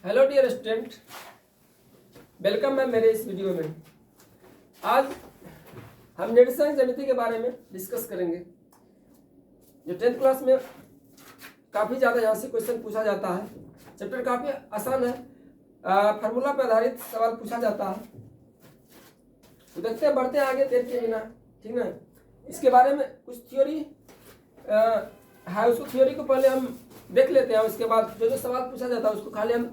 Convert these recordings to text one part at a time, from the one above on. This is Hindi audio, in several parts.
हेलो डियर स्टूडेंट, वेलकम है मेरे इस वीडियो में। आज हम निरसन ज्यामिति के बारे में डिस्कस करेंगे। जो 10th क्लास में काफ़ी ज़्यादा यहाँ से क्वेश्चन पूछा जाता है। चैप्टर काफ़ी आसान है, फार्मूला पर आधारित सवाल पूछा जाता है। तो देखते हैं, बढ़ते हैं आगे देर के बिना, ठीक ना। इसके बारे में कुछ थ्योरी है, उसको थ्योरी को पहले हम देख लेते हैं। उसके बाद जो जो सवाल पूछा जाता है उसको खाली हम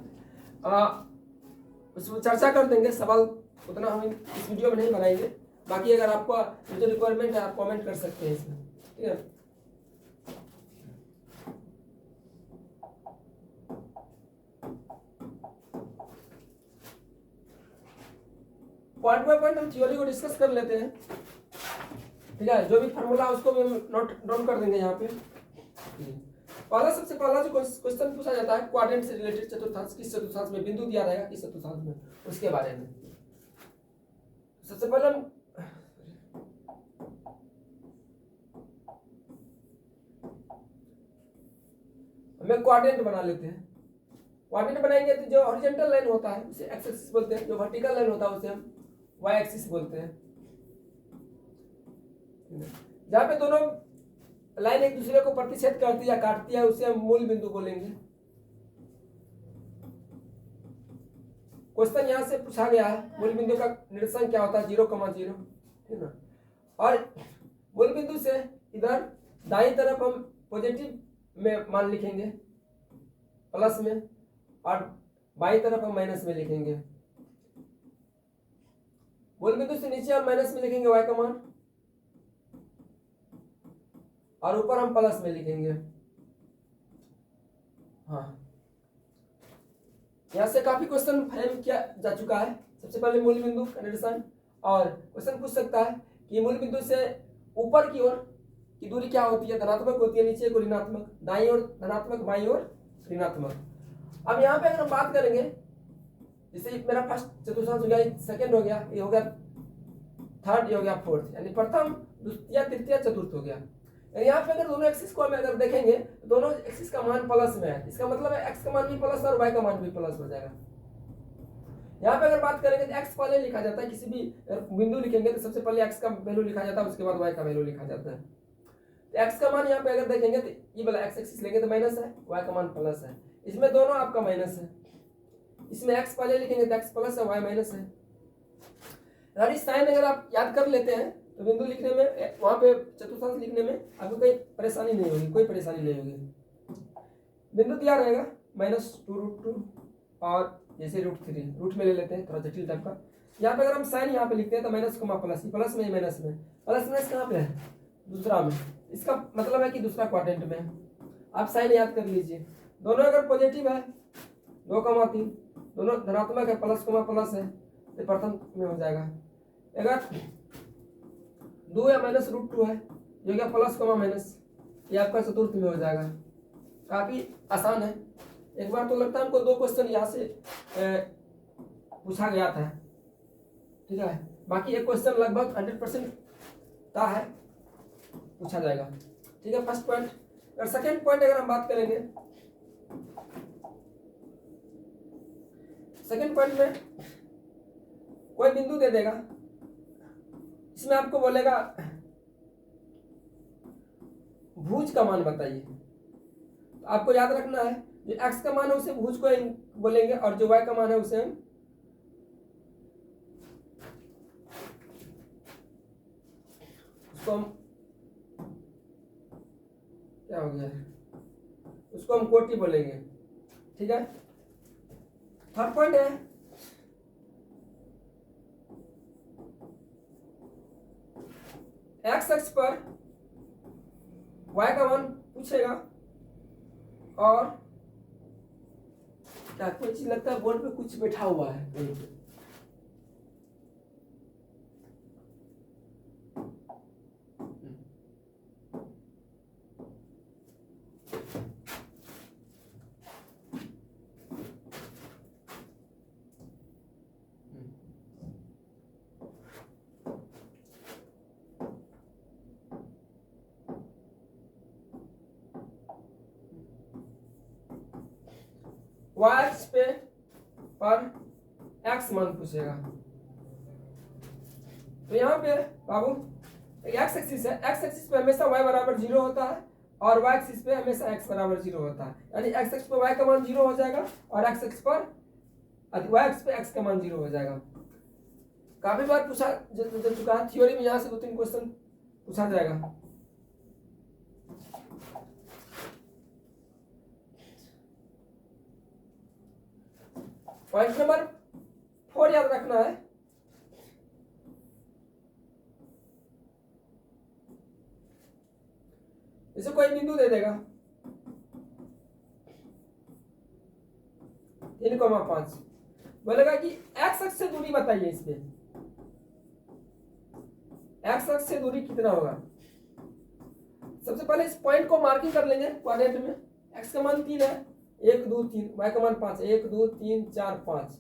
उसमें चर्चा कर देंगे। सवाल उतना हम इस वीडियो में नहीं बनाएंगे। बाकी अगर आपको जो रिक्वायरमेंट है आप कमेंट कर सकते हैं इसमें, ठीक है। पॉइंट बाय पॉइंट हम थ्योरी को डिस्कस कर लेते हैं, ठीक है। जो भी फार्मूला उसको भी हम नोट डाउन कर देंगे यहाँ पे। सबसे पहला जो क्वेश्चन पूछा जाता है क्वाड्रेंट से रिलेटेड, चतुर्थांश, किस चतुर्थांश में बिंदु दिया रहेगा, किस चतुर्थांश में, उसके बारे में। सबसे पहले हमें क्वाड्रेंट बना लेते हैं। क्वाड्रेंट बनाएंगे तो जो हॉरिजॉन्टल लाइन होता है उसे एक्स एक्सिस बोलते हैं, जो वर्टिकल लाइन होता है उसे हम वाई एक्सिस बोलते हैं। जहाँ पे दोनों लाइन एक दूसरे को प्रतिच्छेद करती है या काटती है उसे हम मूल बिंदु बोलेंगे। क्वेश्चन यहाँ से पूछा गया है मूल बिंदु का निरसन क्या होता है, 0,0, ठीक ना। और मूल बिंदु से इधर दाईं तरफ हम पॉजिटिव में मान लिखेंगे, प्लस में, और बाईं तरफ हम माइनस में लिखेंगे। मूल बिंदु से नीचे हम माइनस में लिखेंगे y का मान, और ऊपर हम प्लस में लिखेंगे। हाँ, यहाँ से काफी क्वेश्चन फ्रेम किया जा चुका है। सबसे पहले मूल बिंदु का निरसन, और क्वेश्चन पूछ सकता है कि मूल बिंदु से ऊपर की ओर की दूरी क्या होती है, धनात्मक होती है, नीचे को ऋणात्मक, दाईं ओर धनात्मक, बाईं ओर ऋणात्मक। अब यहाँ पे अगर हम बात करेंगे, जैसे मेरा फर्स्ट चतुर्थांश हो गया, सेकंड हो गया, ये हो गया थर्ड, ये हो गया फोर्थ, यानी प्रथम, द्वितीय, तृतीय, चतुर्थ हो गया। यहाँ पे अगर दोनों एक्सिस को हम अगर देखेंगे तो दोनों एक्सिस का मान प्लस में है। इसका मतलब है एक्स का मान भी प्लस और वाई का मान भी प्लस हो जाएगा। यहाँ पे अगर बात करेंगे तो एक्स पहले लिखा जाता है, किसी भी बिंदु लिखेंगे तो सबसे पहले एक्स का वैल्यू लिखा जाता है, उसके बाद वाई का वैल्यू लिखा जाता है। तो एक्स का मान यहाँ पे अगर देखेंगे तो ये वाला एक्स एक्सिस लेंगे तो माइनस है, वाई का मान प्लस है। इसमें दोनों आपका माइनस है। इसमें एक्स पहले लिखेंगे तो एक्स प्लस है, वाई माइनस है। यानी साइन अगर आप याद कर लेते हैं तो बिंदु लिखने में, वहां पे चतुर्थांश लिखने में आपको कोई परेशानी नहीं होगी, कोई परेशानी नहीं होगी। बिंदु दिया रहेगा -2√2 और जैसे √3, रूट में ले लेते हैं, थोड़ा जटिल टाइप का। यहाँ पे अगर हम साइन यहाँ पे लिखते हैं तो माइनस को प्लस, प्लस में माइनस में, प्लस माइनस कहाँ पे है, दूसरा में। इसका मतलब है कि दूसरा क्वाड्रेंट में है। आप साइन याद कर लीजिए। दोनों अगर पॉजिटिव है 2,3, दोनों धनात्मक है, प्लस प्लस है, तो प्रथम में हो जाएगा। अगर 2 या -√2 है, जो क्या प्लस माइनस, ये आपका चतुर्थ में हो जाएगा। काफी आसान है। एक बार तो लगता है हमको 2 क्वेश्चन यहाँ से पूछा गया था, ठीक है। बाकी एक क्वेश्चन लगभग 100% का है, पूछा जाएगा, ठीक है। First point. और सेकेंड पॉइंट अगर हम बात करेंगे, सेकेंड पॉइंट में कोई बिंदु दे देगा, इसमें आपको बोलेगा भुज का मान बताइए। तो आपको याद रखना है जो x का मान है उसे भुज को बोलेंगे, और जो y का मान है उसे हम क्या हो गया, उसको हम कोटि बोलेंगे, ठीक है। थर्ड पॉइंट है एक्स एक्स पर y का मान पूछेगा, और क्या कोई चीज लगता है बोर्ड पे कुछ बैठा हुआ है कहीं पे। y एक्स पे पर एक्स मान पूछेगा। तो यहाँ पे बाबू एक्स एक्सिस है, एक्स एक्सिस पे हमेशा y बराबर 0 होता है और y एक्सिस पे हमेशा x बराबर 0 होता है, यानी x एक्सिस पे y का मान 0 हो जाएगा और x एक्सिस पर y एक्सिस पे x का मान 0 हो जाएगा। काफी बार पूछा जा चुका है थ्योरी में, यहाँ से 2-3 क्वेश्चन पूछा जाएगा। पॉइंट नंबर 4 याद रखना है, इसे कोई बिंदु दे देगा 3,5, बोलेगा कि एक्स अक्ष से दूरी बताइए, इसमें एक्स अक्ष से दूरी कितना होगा। सबसे पहले इस पॉइंट को मार्किंग कर लेंगे क्वाड्रेंट में। एक्स का मान 3 है, 1 2 3, वाई का मान 5 है, 1 2 3 4 5,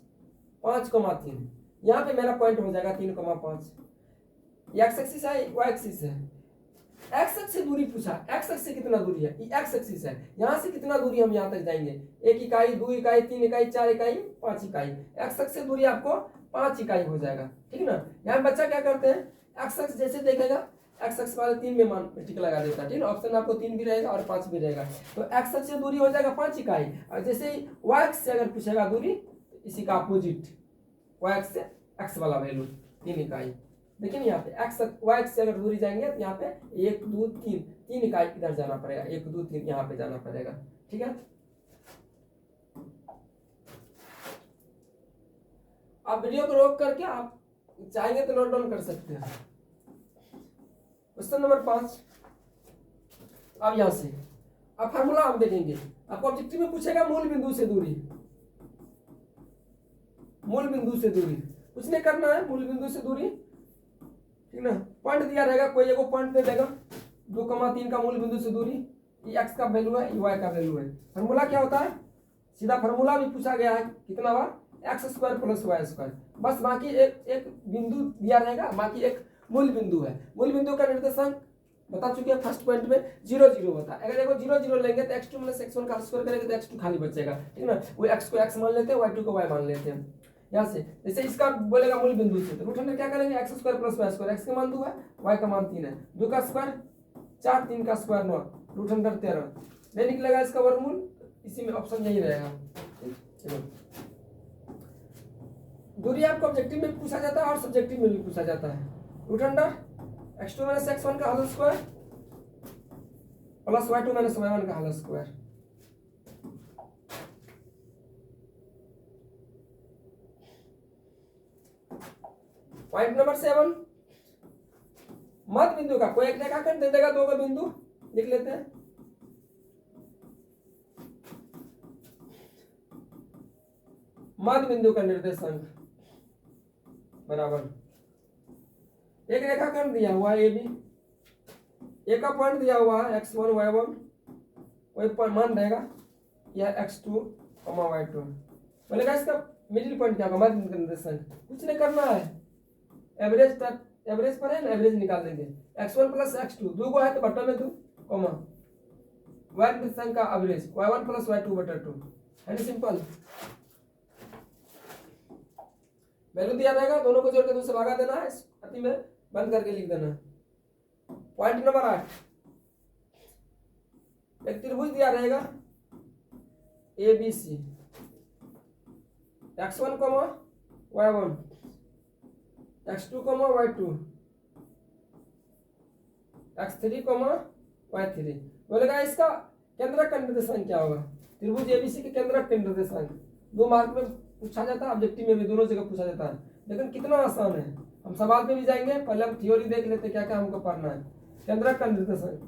5,3, यहाँ पे मेरा पॉइंट हो जाएगा 3,5। एक्स एक्सिस है, वाई एक्सिस है, एक्स अक्ष से दूरी पूछा, एक्स अक्ष से कितना दूरी है, ये एक्स एक्सिस है, यहाँ से कितना दूरी हम यहाँ तक जाएंगे, 1 इकाई 2 इकाई 3 इकाई 4 इकाई 5 इकाई, एक्स अक्ष से दूरी आपको 5 इकाई हो जाएगा, ठीक है ना। यहाँ बच्चा क्या करते हैं, एक्स अक्ष जैसे देखेगा एक्स अक्ष वाले 3 में मान टिक लगा देता है, ठीक है। ऑप्शन आपको 3 भी रहेगा और 5 भी रहेगा, तो एक्स अक्ष से दूरी हो जाएगा 5 इकाई। और जैसे ही वाई अक्ष से अगर पूछेगा दूरी, इसी का अपोजिट, वाई अक्ष से एक्स वाला वैल्यू 3 इकाई। देखिए यहाँ पे एक्स वाई एक्स से अगर दूरी जाएंगे तो यहाँ पे 1 2 3, 3 इकाई इधर जाना पड़ेगा, 1 2 3 यहाँ पे जाना पड़ेगा, ठीक है। आप वीडियो को रोक करके आप चाहेंगे तो नोट डाउन कर सकते हैं। क्वेश्चन नंबर 5, अब यहाँ से अब फार्मूला हम देखेंगे। आपको ऑब्जेक्टिव में पूछेगा मूल बिंदु से दूरी, मूल बिंदु से दूरी कुछ नहीं करना है, मूल बिंदु से दूरी, ठीक ना। पॉइंट दिया रहेगा, कोई एगो पॉइंट दे देगा 2,3 का मूल बिंदु से दूरी, ये एक्स का वैल्यू है, ये वाई का वैल्यू है। फार्मूला क्या होता है, सीधा फार्मूला भी पूछा गया है, कितना बार X square plus Y square, बस बाकी एक बिंदु दिया रहेगा, बाकी एक मूल बिंदु है। मूल बिंदु का निर्देशांक बता चुके हैं फर्स्ट पॉइंट में 0 0 होता है। अगर देखो 0 0 लेंगे तो x2 माइनस x1 का स्क्वायर करेंगे तो x2 खाली बचेगा, ठीक है ना। वो x को x मान लेते हैं, y2 को y मान लेते हैं। यहाँ से जैसे इसका बोलेगा मूल बिंदु से, तो रूट अंडर क्या करेंगे, x square plus Y square, x का मान 2 है, वाई का मान 3 है, 2 का स्क्वायर 4, 3 का स्क्वायर 9, रूट अंडर 13, नहीं निकलेगा इसका वर्गमूल, इसी में ऑप्शन यही रहेगा। चलो, दूरी आपको ऑब्जेक्टिव में पूछा जाता है और सब्जेक्टिव में भी पूछा जाता है। Root under x2 minus x1 का whole square plus y2 minus y1 का होल स्क्वायर। पॉइंट नंबर 7, मध्य बिंदु का कोई एक रेखाखंड दे देगा, 2 बिंदु लिख लेते हैं। मध्य बिंदु का निर्देशांक बराबर, एक रेखाखंड दिया हुआ है ए बी, एक का पॉइंट दिया हुआ है x1 y1, वही मान रहेगा यह x2 y2, बोलेगा इसका मिडिल पॉइंट क्या होगा, मध्य बिंदु का निर्देशांक। कुछ नहीं करना है, एवरेज तक, एवरेज पर है ना, एवरेज निकाल देंगे। x1 प्लस x2 2 को है तो बट्टा में 2 कॉमा y निर्देशांक का एवरेज y1 प्लस y2 बटा 2, है सिंपल। वैल्यू दिया रहेगा, दोनों को जोड़ के 2 से भागा देना है, अति में बंद करके लिख देना। पॉइंट नंबर 8, एक त्रिभुज दिया रहेगा ABC, x1 y1, x2 y2, x3 y3, बोलेगा इसका केंद्रक का निर्देशांक क्या होगा। त्रिभुज ABC के केंद्रक का निर्देशांक 2 मार्क में पूछा जाता है, ऑब्जेक्टिव में भी दोनों जगह पूछा जाता है, लेकिन कितना आसान है। हम सवाल पे भी जाएंगे, पहले हम थ्योरी देख लेते क्या क्या हमको पढ़ना है। केंद्रक का निर्देशांक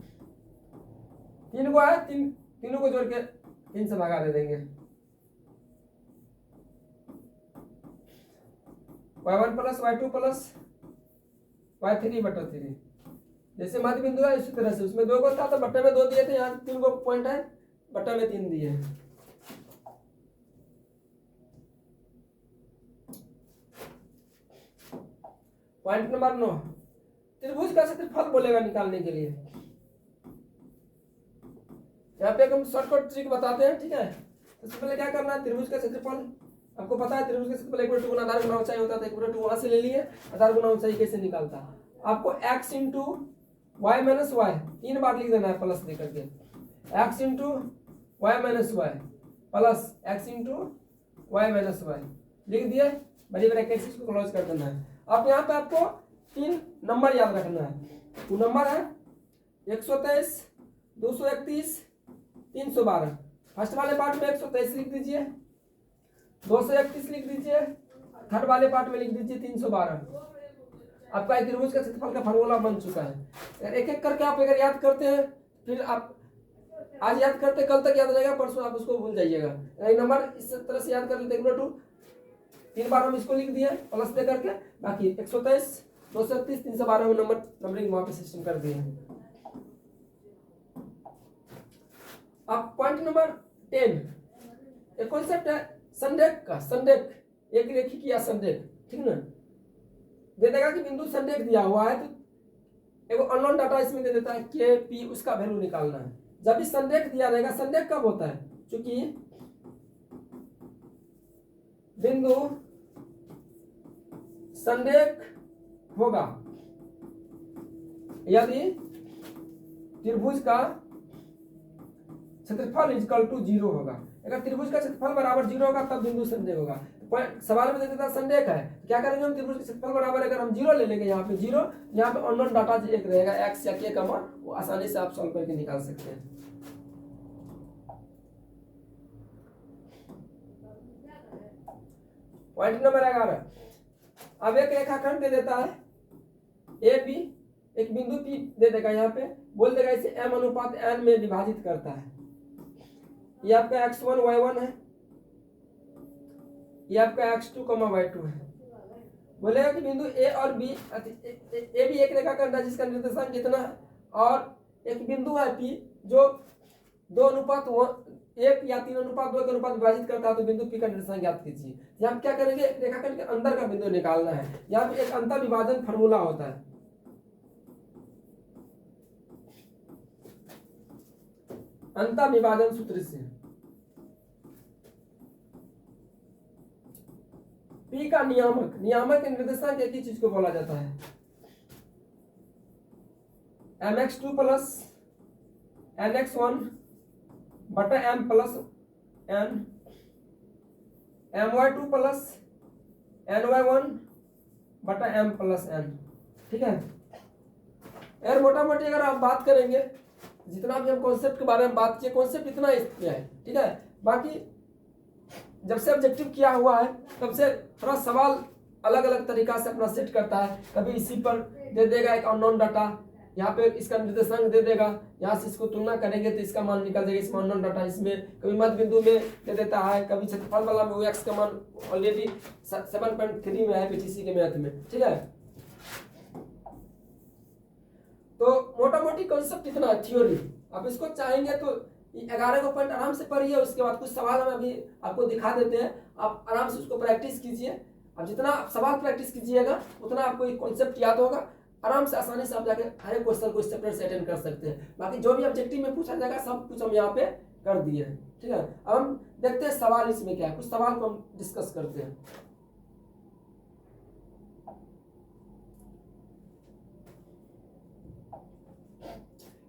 3 को है, तीनों को जोड़ के 3 से भगा दे देंगे, y1 plus y2 plus y3 बटा 3। जैसे मध्य बिंदु है इसी तरह से, उसमें 2 को था तो बट्टे में 2 दिए थे, यहाँ 3 को पॉइंट है, बट्टे में 3 दिए हैं। पॉइंट नंबर 9, त्रिभुज का क्षेत्रफल बोलेगा निकालने के लिए। यहाँ पे हम शॉर्टकट ट्रिक बताते हैं, ठीक है। तो सबसे पहले क्या करना है, त्रिभुज का क्षेत्रफल आपको पता है त्रिभुज के क्षेत्रफल 1/2 गुना आधार गुना ऊंचाई होता है, तो 1/2 वहां से ले लिए, आधार गुना ऊंचाई कैसे निकालता है? आपको x into y minus y 3 बार लिख देना है प्लस दे करके, x into y minus y plus x into y minus y लिख दिए, बड़ी ब्रैकेट से इसको क्लोज कर देना है। अब यहाँ पे आपको 3 नंबर याद रखना है। वो नंबर है 123, 231, 312। फर्स्ट वाले पार्ट में 123 लिख दीजिए, 231 लिख दीजिए, थर्ड वाले पार्ट में लिख दीजिए 312। आपका त्रिभुज का क्षेत्रफल का फार्मूला बन चुका है। अगर एक एक करके आप अगर याद करते हैं, फिर आप आज याद करते कल तक याद रहेगा, परसों आप उसको भूल जाइएगा। एक नंबर इस तरह से याद कर लेते 3 बार हम इसको लिख दिए प्लस दे करके, बाकी 123, 231, 312 नंबरिंग वहां पे सिस्टम कर दिए। अब पॉइंट नंबर 10 एक कॉन्सेप्ट है संरेख का। संरेख एक रेखी या संरेख, ठीक ना, दे देगा कि बिंदु संरेख दिया हुआ है, तो एक अननोन डाटा इसमें दे देता है के पी, उसका वैल्यू निकालना है। जब भी संरेख दिया रहेगा, संरेख कब होता है? क्योंकि बिंदु संरेख होगा यदि त्रिभुज का क्षेत्रफल इक्वल टू 0 होगा। अगर त्रिभुज का क्षेत्रफल बराबर 0 होगा तब बिंदु संरेख होगा। तो सवाल में दे देता संरेख है, तो क्या करेंगे हम? त्रिभुज का क्षेत्रफल बराबर अगर हम 0 ले लेंगे, यहाँ पे 0, यहाँ पे अननोन डाटा एक रहेगा x या k का मान, वो आसानी से आप सॉल्व करके निकाल सकते हैं। पॉइंट नंबर 11 अब एक रेखाखंड दे देता है ए बी, एक बिंदु P दे देगा, यहाँ पे बोल देगा इसे m अनुपात n में विभाजित करता है। ये आपका x1 y1 है, ये आपका x2 y2 है। बोलेगा कि बिंदु A और B, ए भी एक रेखाखंड है जिसका निर्देशांक कितना है, और एक बिंदु है P जो 2:1 या 3:2 के अनुपात विभाजित करता है, तो बिंदु P का निर्देशांक ज्ञात कीजिए। यहाँ क्या करेंगे? रेखाखंड के अंदर का बिंदु निकालना है। यहाँ पे एक अंतर विभाजन फार्मूला होता है, अंतर विभाजन सूत्र से P का नियामक, नियामक के निर्देशांक एक ही चीज को बोला जाता है, mx2 प्लस nx1 बटा m plus n, my2 plus ny1 बटा m प्लस n। ठीक है यार, मोटा मोटी अगर आप बात करेंगे, जितना भी हम कॉन्सेप्ट के बारे में बात किए, कॉन्सेप्ट इतना है, ठीक है। बाकी जब से ऑब्जेक्टिव किया हुआ है तब से थोड़ा सवाल अलग अलग तरीका से अपना सेट करता है। कभी इसी पर दे देगा एक अननोन डाटा, यहाँ पे इसका निर्देशांक दे देगा, यहाँ से इसको तुलना करेंगे तो इसका मान निकल जाएगा, इसमें अननोन डाटा, इसमें कभी मध्य बिंदु में दे देता है, कभी क्षेत्रफल वाला में वो एक्स का मान ऑलरेडी 7.3 में है पीटीसी के मैथ में, ठीक है। तो मोटा मोटी कॉन्सेप्ट इतना है, थ्योरी। आप इसको चाहेंगे तो 11 को पॉइंट आराम से पढ़िए, उसके बाद कुछ सवाल हम अभी आपको दिखा देते हैं, आप आराम से उसको प्रैक्टिस कीजिए। अब जितना आप सवाल प्रैक्टिस कीजिएगा उतना आपको एक कॉन्सेप्ट याद होगा, आराम से आसानी से आप जाके हर एक क्वेश्चन को चैप्टर से अटेंड कर सकते हैं। बाकी जो भी ऑब्जेक्टिव में पूछा जाएगा सब कुछ हम यहाँ पे कर दिए हैं, ठीक है। अब हम देखते हैं सवाल इसमें क्या है, कुछ सवाल को हम डिस्कस करते हैं।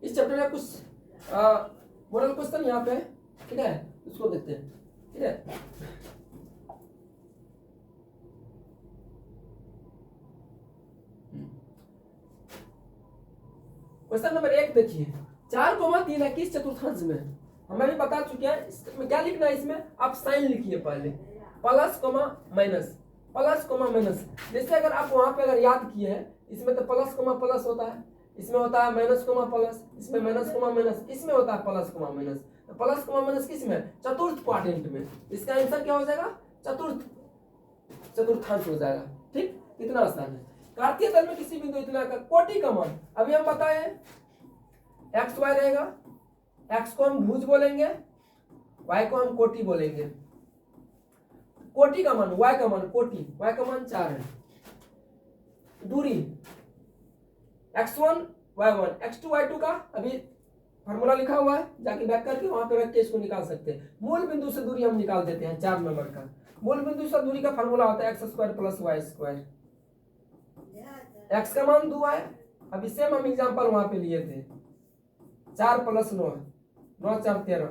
इस चैप्टर में कुछ मॉडल क्वेश्चन यहाँ पे, ठीक है, उसको देखते हैं, ठीक है। क्वेश्चन नंबर 1 देखिए, 4,3 है किस चतुर्थांश में? हमें भी बता चुके हैं। इसमें क्या लिखना है? इसमें आप साइन लिखिए पहले, plus comma minus, plus comma minus. जैसे अगर आप वहां पे अगर याद किए हैं, इसमें तो प्लस कोमा प्लस होता है, इसमें होता है माइनस कोमा प्लस, इसमें माइनस कोमा माइनस, इसमें होता है प्लस कोमा माइनस। तो प्लस कोमा माइनस किस में? चतुर्थ क्वाड्रेंट में। इसका आंसर क्या हो जाएगा? चतुर्थांश हो जाएगा, ठीक। कितना आसान है। कार्तीय तल में किसी बिंदु इतना का कोटि का मान, अभी हम बताए एक्स वाई रहेगा, एक्स को हम भुज बोलेंगे, वाई को हम कोटि बोलेंगे। कोटि का मान, वाई का मान कोटि, वाई का मान 4 है। दूरी x1 y1 x2 y2 का अभी फार्मूला लिखा हुआ है, जाके बैक करके वहां पे रख के इसको निकाल सकते हैं। मूल बिंदु से दूरी हम निकाल देते हैं 4 नंबर का। मूल बिंदु से दूरी का फॉर्मूला होता है x² + y²। x का मान 2 है। अभी सेम हम एग्जांपल वहां पे लिए थे, 4 + 9, 9 4 13,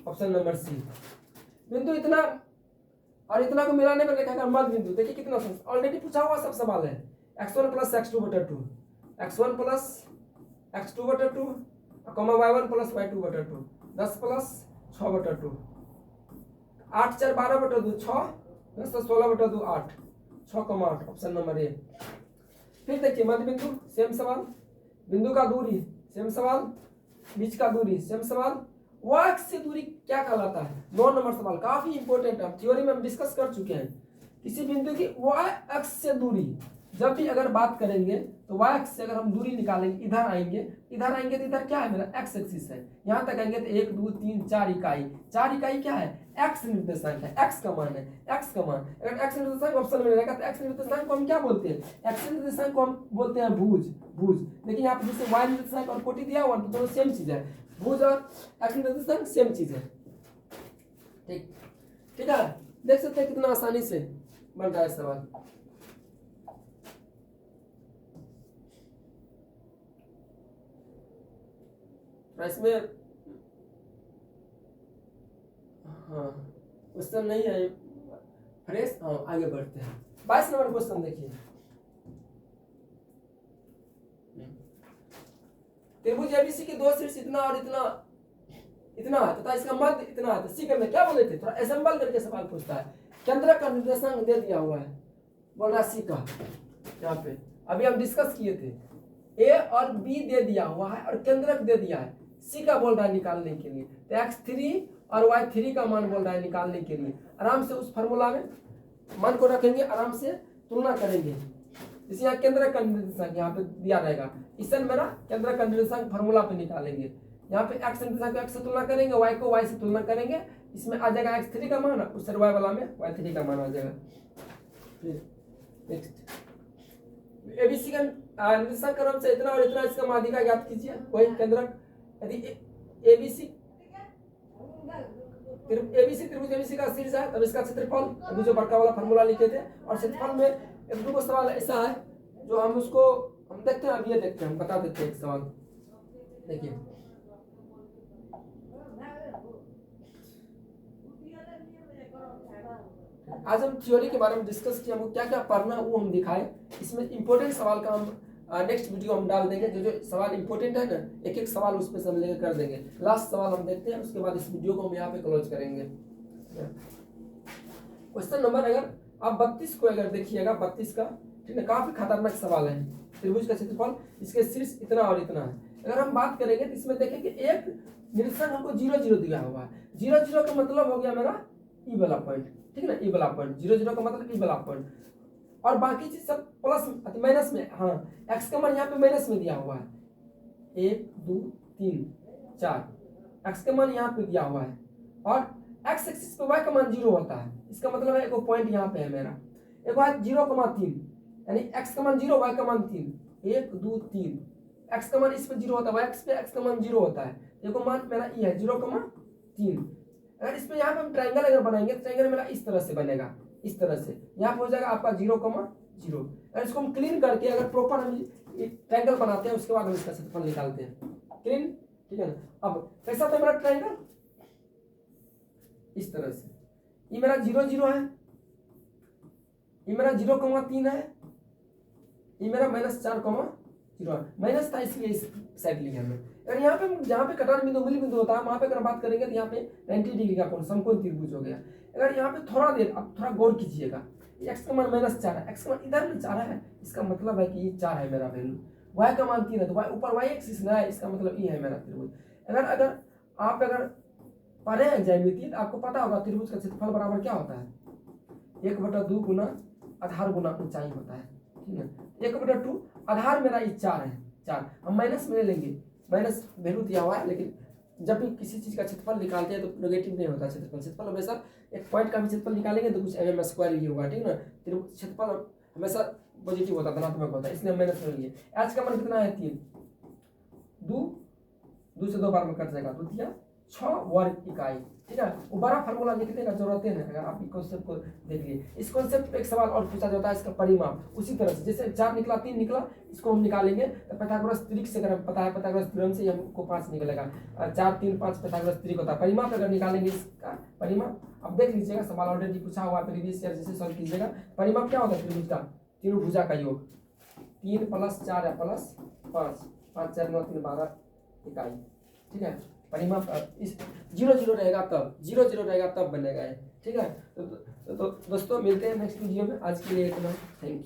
ऑप्शन नंबर सी। बिंदु इतना और इतना को मिलाने पर लिखा मध्य बिंदु। देखिए कितना ऑलरेडी पूछा हुआ सब सवाल है। x1 + x2/2, x1 + x2/2, y1 + y2/2, 10 + 6/2, 8 4 12/2, 6 10 16/2, 8, 6,8, option number A. फिर देखिए मध्य बिंदु सेम सवाल, बिंदु का दूरी सेम सवाल, बीच का दूरी सेम सवाल, y अक्ष से दूरी क्या कहलाता है? 9 नंबर सवाल काफी इंपॉर्टेंट है, थ्योरी में हम डिस्कस कर चुके हैं। किसी बिंदु की y अक्ष से दूरी जब भी अगर बात करेंगे तो y अक्ष से अगर हम दूरी निकालेंगे, इधर आएंगे तो इधर क्या है मेरा x एक्सिस है। यहाँ तक आएंगे तो 1 2 3 4 इकाई, 4 इकाई क्या है? x निर्देशांक है, x का मान है, x का मान। अगर x निर्देशांक ऑप्शन में रहेगा तो x निर्देशांक को हम क्या बोलते हैं? x निर्देशांक को हम बोलते हैं भुज। देखिए यहाँ पे जैसे y निर्देशांक और कोटि दिया हुआ तो दोनों सेम चीज है, भुज और x निर्देशांक सेम चीज है। ठीक है, देख सकते हैं कितना आसानी से बन रहा है सवाल। इसमें हाँ क्वेश्चन नहीं है फ्रेश। हाँ आगे बढ़ते हैं। 22 नंबर क्वेश्चन देखिए, त्रिभुज एबीसी के दो शीर्ष इतना और इतना है तथा इसका मध्य इतना है। तो सी करने क्या बोले थे, थोड़ा असेंबल करके सवाल पूछता है। केंद्रक का निर्देशांक दे दिया हुआ है, बोल रहा सी का। यहाँ पे अभी हम डिस्कस किए थे, ए और बी दे दिया हुआ है और केंद्रक दे दिया है। सी का बोल रहा है निकालने के लिए, तो x3 और y3 का मान बोल रहा है निकालने के लिए। आराम से उस फार्मूला में मान को रखेंगे, आराम से तुलना करेंगे। इसे यहाँ केंद्रक का निर्देशांक यहाँ पे दिया रहेगा, इसे मेरा केंद्रक का निर्देशांक फार्मूला पे निकालेंगे। यहाँ पे x निर्देशांक x से तुलना करेंगे, y को y से तुलना करेंगे, इसमें आ जाएगा x3 का मान, उस y वाला में y3 का मान आ जाएगा। फिर नेक्स्ट एबीसी का निर्देशांक क्रम से इतना और इतना, इसका माध्यिका ज्ञात कीजिए। वही केंद्रक यदि एबीसी त्रिभुज एबीसी का शीर्ष है तब इसका क्षेत्रफल, अभी जो बड़का वाला फार्मूला लिखे थे। और क्षेत्रफल में एक दो सवाल ऐसा है जो हम उसको हम देखते हैं। अब ये देखते हैं, हम बता देते हैं एक सवाल। देखिए आज हम थ्योरी के बारे में डिस्कस किया, हमको क्या क्या पढ़ना है वो हम दिखाए। इसमें इंपॉर्टेंट सवाल का हम नेक्स्ट वीडियो हम डाल देंगे। जो सवाल इंपॉर्टेंट है ना, एक एक सवाल उस पर हम लेकर कर देंगे। लास्ट सवाल हम देखते हैं, उसके बाद इस वीडियो को हम यहाँ पे क्लोज करेंगे। क्वेश्चन नंबर अगर आप 32 को अगर देखिएगा, 32 का, ठीक है, काफी खतरनाक सवाल है। त्रिभुज का क्षेत्रफल, इसके शीर्ष इतना और इतना है। अगर हम बात करेंगे तो इसमें देखेंगे एक निर्देशांक हमको 0 0 दिया हुआ है। 0 0 का मतलब हो गया मेरा ई वाला पॉइंट, ठीक है ना, ई वाला पॉइंट। 0 0 का मतलब ई वाला पॉइंट, और बाकी चीज सब प्लस माइनस में। हाँ एक्स का मान यहाँ पे माइनस में दिया हुआ है, 1 2 3 4, एक्स का मान यहाँ पे दिया हुआ है। और एक्स एक्सिस पे वाई का मान 0 होता है। इसका मतलब है एक पॉइंट यहाँ पे है मेरा, एक बार 0,3, यानी एक्स का मान 0 वाई का मान 3, 1 2 3। एक्स का मान इस पे 0 होता है, वाई एक्स पे एक्स का मान 0 होता है। देखो मान मेरा ये है 0,3। अगर इसमें यहाँ पे हम ट्रायंगल अगर बनाएंगे तो ट्रायंगल मेरा इस तरह से बनेगा, इस तरह से। यहाँ पे हो जाएगा आपका 0,0। अगर इसको हम क्लीन करके अगर प्रॉपर हम ट्रायंगल बनाते हैं, उसके बाद हम इसका क्षेत्रफल निकालते हैं क्लीन, ठीक है ना। अब कैसा था मेरा ट्रायंगल, इस तरह से। ये मेरा 0 0 है, ये मेरा 0,3 है, ये मेरा -4,0 है। माइनस था इसलिए इस साइड लिया हमने। अगर यहाँ पे जहाँ पे कटार बिंदु मूल बिंदु होता है, वहां पे अगर बात करेंगे तो यहाँ पे 90 डिग्री का कोण समकोण त्रिभुज हो गया। अगर यहाँ पे थोड़ा देर अब थोड़ा गौर कीजिएगा, एक्स का मान -4 है, एक्स का मान इधर में 4 है, इसका मतलब है कि ये 4 है मेरा वैल्यू। वाई का मान 3 है, तो वाई ऊपर वाई एक्सिस ना है, इसका मतलब ये है मेरा त्रिभुज। अगर आप पढ़े हैं ज्यामिति तो आपको पता होगा त्रिभुज का क्षेत्रफल बराबर क्या होता है, 1/2 गुना आधार गुना ऊंचाई होता है, ठीक है। 1/2 आधार मेरा ये 4 है, 4 हम माइनस में ले लेंगे, माइनस वैल्यू दिया हुआ है। लेकिन जब भी किसी चीज का क्षेत्रफल निकालते हैं तो नेगेटिव नहीं होता क्षेत्रफल हमेशा एक पॉइंट का भी क्षेत्रफल निकालेंगे तो कुछ mm² ही होगा, ठीक है ना। क्षेत्रफल हमेशा पॉजिटिव होता है, धनात्मक होता है, इसलिए हम माइनस में लिए। आज का मान कितना है 3, 2 से 2 बार में कट जाएगा, 2 3 6 वर्ग इकाई। ठीक है, वो बड़ा फार्मूला लिखने का जरूरत नहीं है अगर आप इस कॉन्सेप्ट को देख लिए। इस कॉन्सेप्ट पे एक सवाल और पूछा जाता है, इसका परिमाप उसी तरह से जैसे 4 निकला 3 निकला, इसको हम निकालेंगे तो पाइथागोरस त्रिक से अगर पता है पाइथागोरस थ्योरम से हमको 5 निकलेगा। 4 3 5 पाइथागोरस त्रिक होता है। परिमाप अगर निकालेंगे इसका परिमाप, अब देख लीजिएगा सवाल ऑलरेडी पूछा हुआ प्रीवियस ईयर जैसे सॉल्व कीजिएगा। परिमाप क्या होता है त्रिभुज का? तीनों भुजा का योग 3 + 4 या +5 5 4 9 3 12 इकाई। ठीक है, परिमाप इस 0 0 रहेगा तब 0 0 रहेगा तब बनेगा ये। ठीक है, तो दोस्तों मिलते हैं नेक्स्ट वीडियो में। आज के लिए इतना, थैंक यू।